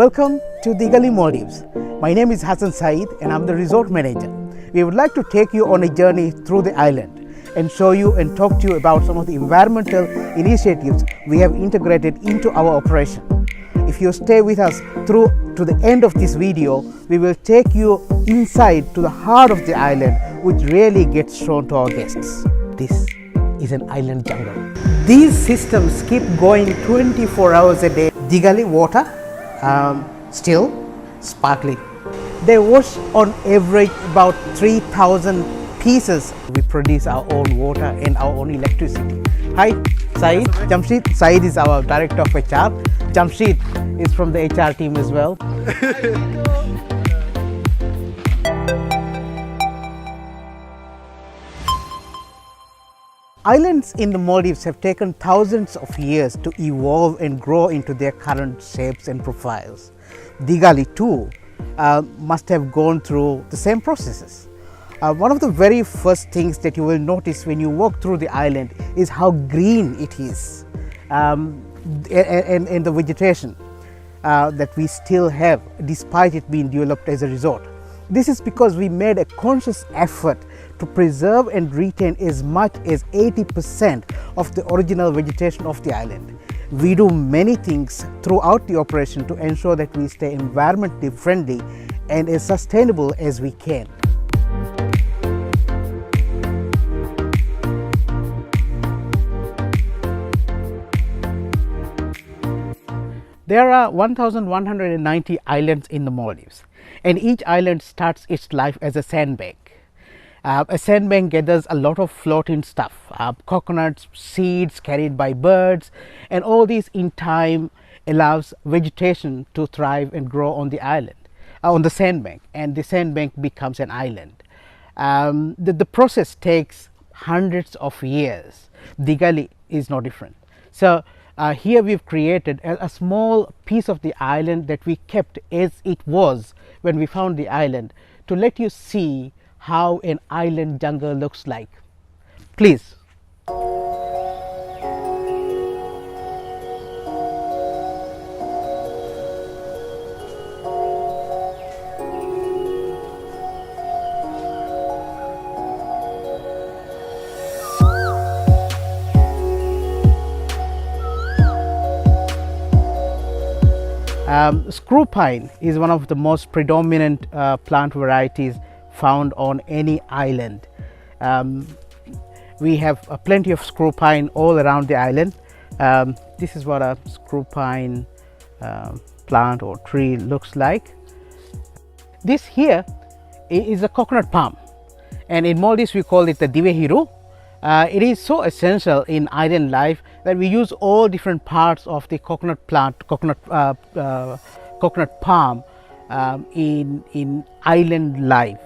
Welcome to Digali Maldives. My name is Hassan Saeed and I'm the resort manager. We would like to take you on a journey through the island and show you and talk to you about some of the environmental initiatives we have integrated into our operation. If you stay with us through to the end of this video, we will take you inside to the heart of the island, which really gets shown to our guests. This is an island jungle. These systems keep going 24 hours a day. Digali water, still sparkling. They wash on average about 3,000 pieces. We produce our own water and our own electricity. Hi, Saeed, Jamshid. Saeed is our director of HR. Jamshid is from the HR team as well. Islands in the Maldives have taken thousands of years to evolve and grow into their current shapes and profiles. Digali too must have gone through the same processes. One of the very first things that you will notice when you walk through the island is how green it is, and the vegetation that we still have despite it being developed as a resort. This is because we made a conscious effort to preserve and retain as much as 80% of the original vegetation of the island. We do many things throughout the operation to ensure that we stay environmentally friendly and as sustainable as we can. There are 1,190 islands in the Maldives, and each island starts its life as a sandbank. A sandbank gathers a lot of floating stuff, coconuts, seeds carried by birds, and all these in time allows vegetation to thrive and grow on the island, on the sandbank, and the sandbank becomes an island. The process takes hundreds of years. Digali is no different. So here we've created a small piece of the island that we kept as it was when we found the island to let you see how an island jungle looks like. Please. Screw pine is one of the most predominant plant varieties found on any island. We have plenty of screw pine all around the island. This is what a screw pine plant or tree looks like. This here is a coconut palm, and in Maldives we call it the Divehiru. It is so essential in island life that we use all different parts of the coconut plant, coconut palm in island life.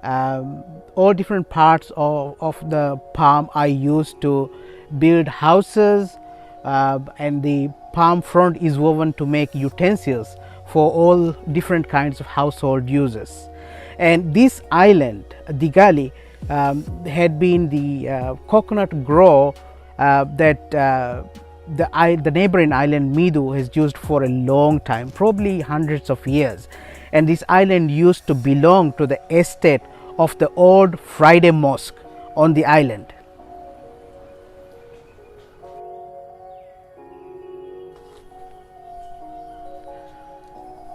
All different parts of the palm are used to build houses, and the palm frond is woven to make utensils for all different kinds of household uses. And this island, Digali, had been the coconut grow that the neighboring island Midu has used for a long time, probably hundreds of years. And this island used to belong to the estate of the old Friday Mosque on the island.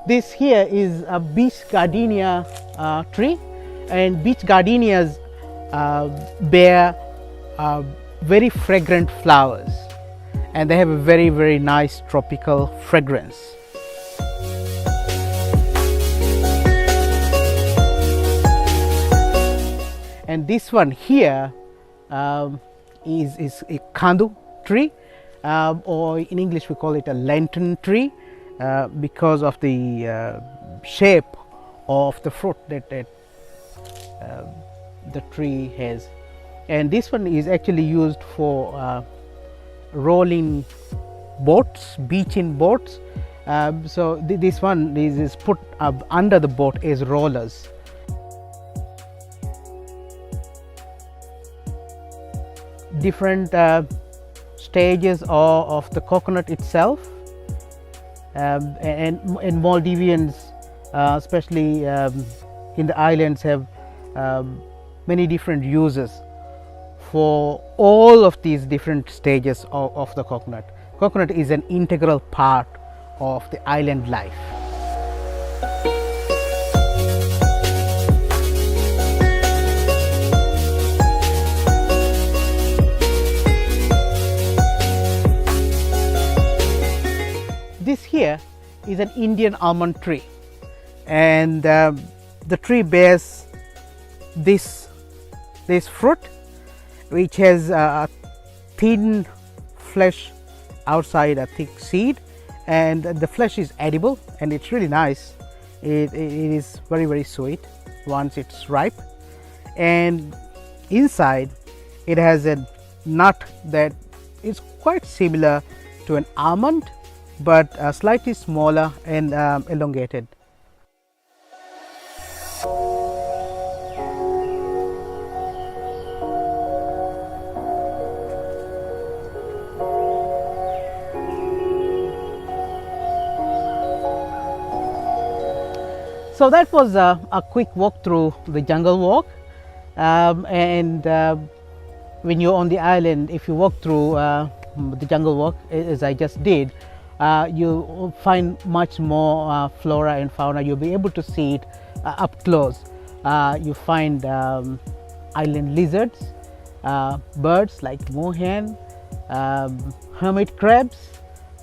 This here is a beach gardenia tree, and beach gardenias bear very fragrant flowers, and they have a very, very nice tropical fragrance. And this one here is a kandu tree, or in English we call it a lantern tree, because of the shape of the fruit that the tree has. And this one is actually used for rolling boats, beaching boats. So this one is put under the boat as rollers. Different stages of the coconut itself. and Maldivians, especially in the islands, have many different uses for all of these different stages of the coconut. Coconut is an integral part of the island life. This here is an Indian almond tree, and the tree bears this fruit, which has a thin flesh outside a thick seed, and the flesh is edible and it's really nice. It is very sweet once it's ripe, and inside it has a nut that is quite similar to an almond, but slightly smaller and elongated. So that was a quick walk through the jungle walk, and when you're on the island, if you walk through the jungle walk as I just did, you find much more flora and fauna. You'll be able to see it up close. You find island lizards, birds like moorhen, hermit crabs,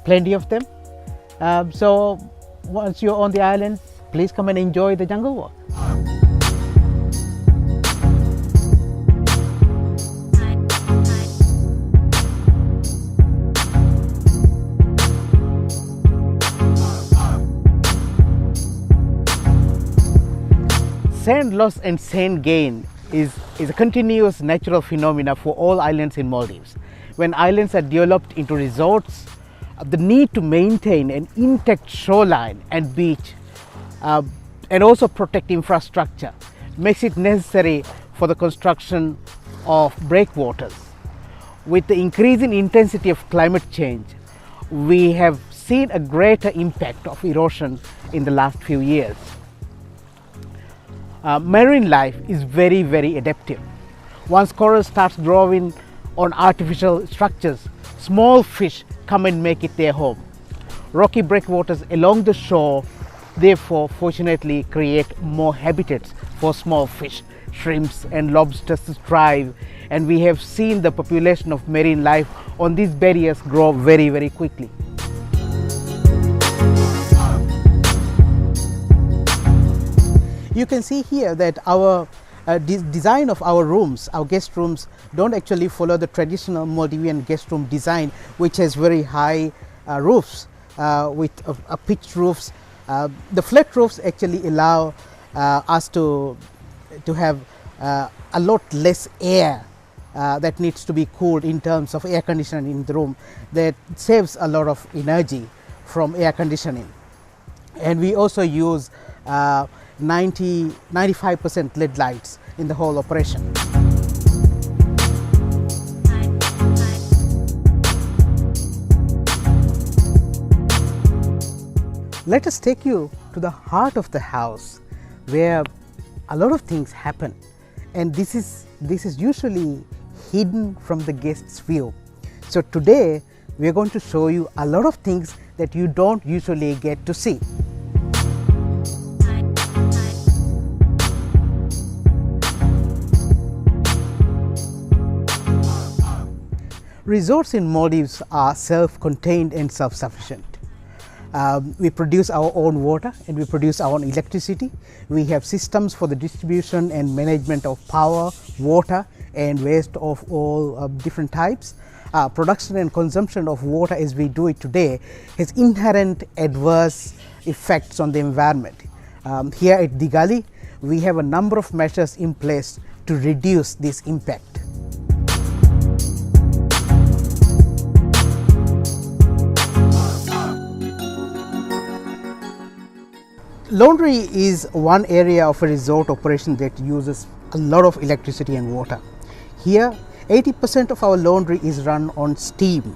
plenty of them. So once you're on the island, please come and enjoy the jungle walk. Sand loss and sand gain is a continuous natural phenomena for all islands in Maldives. When islands are developed into resorts, the need to maintain an intact shoreline and beach and also protect infrastructure makes it necessary for the construction of breakwaters. With the increasing intensity of climate change, we have seen a greater impact of erosion in the last few years. Marine life is very adaptive. Once coral starts growing on artificial structures, small fish come and make it their home. Rocky breakwaters along the shore therefore fortunately create more habitats for small fish, shrimps and lobsters to thrive, and we have seen the population of marine life on these barriers grow very quickly. You can see here that our design of our rooms, our guest rooms, don't actually follow the traditional Maldivian guest room design, which has very high roofs with pitched roofs. The flat roofs actually allow us to have a lot less air that needs to be cooled in terms of air conditioning in the room. That saves a lot of energy from air conditioning. And we also use 95% LED lights in the whole operation. Let us take you to the heart of the house, where a lot of things happen, and this is usually hidden from the guest's view. So today we are going to show you a lot of things that you don't usually get to see. Resorts in Maldives are self-contained and self-sufficient. We produce our own water and we produce our own electricity. We have systems for the distribution and management of power, water and waste of all different types. Production and consumption of water as we do it today has inherent adverse effects on the environment. Here at Digali, we have a number of measures in place to reduce this impact. Laundry is one area of a resort operation that uses a lot of electricity and water. Here, 80% of our laundry is run on steam.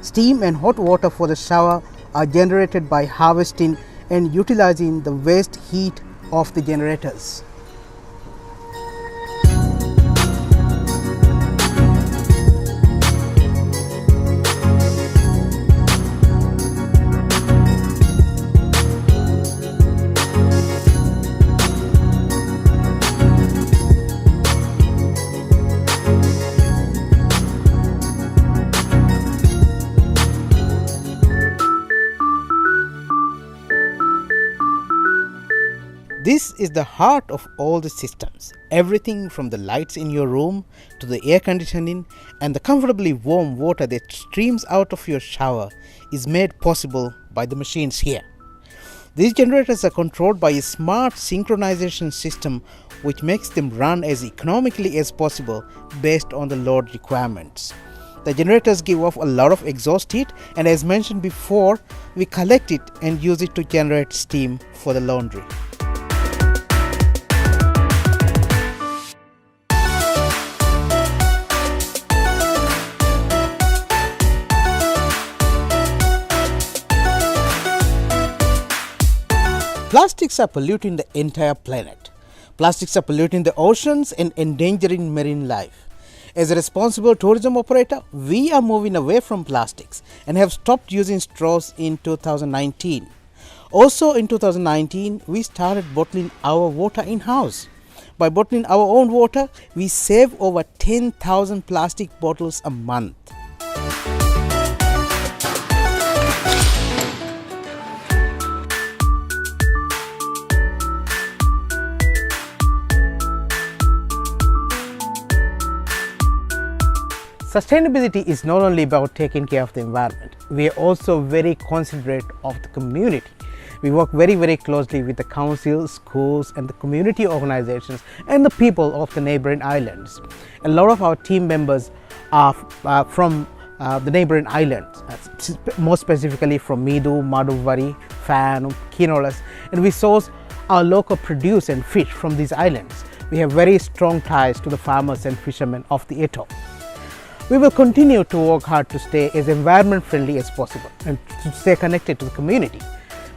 Steam and hot water for the shower are generated by harvesting and utilizing the waste heat of the generators. This is the heart of all the systems. Everything from the lights in your room to the air conditioning and the comfortably warm water that streams out of your shower is made possible by the machines here. These generators are controlled by a smart synchronization system which makes them run as economically as possible based on the load requirements. The generators give off a lot of exhaust heat, and as mentioned before, we collect it and use it to generate steam for the laundry. Plastics are polluting the entire planet. Plastics are polluting the oceans and endangering marine life. As a responsible tourism operator, we are moving away from plastics and have stopped using straws in 2019. Also in 2019, we started bottling our water in-house. By bottling our own water, we save over 10,000 plastic bottles a month. Sustainability is not only about taking care of the environment, we are also very considerate of the community. We work very closely with the council, schools and the community organizations and the people of the neighboring islands. A lot of our team members are from the neighboring islands, more specifically from Midu, Maduvari, Fan, Kinolas, and we source our local produce and fish from these islands. We have very strong ties to the farmers and fishermen of the atoll. We will continue to work hard to stay as environment friendly as possible and to stay connected to the community.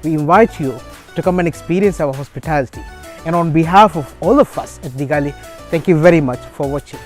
We invite you to come and experience our hospitality, and on behalf of all of us at Digali, thank you very much for watching.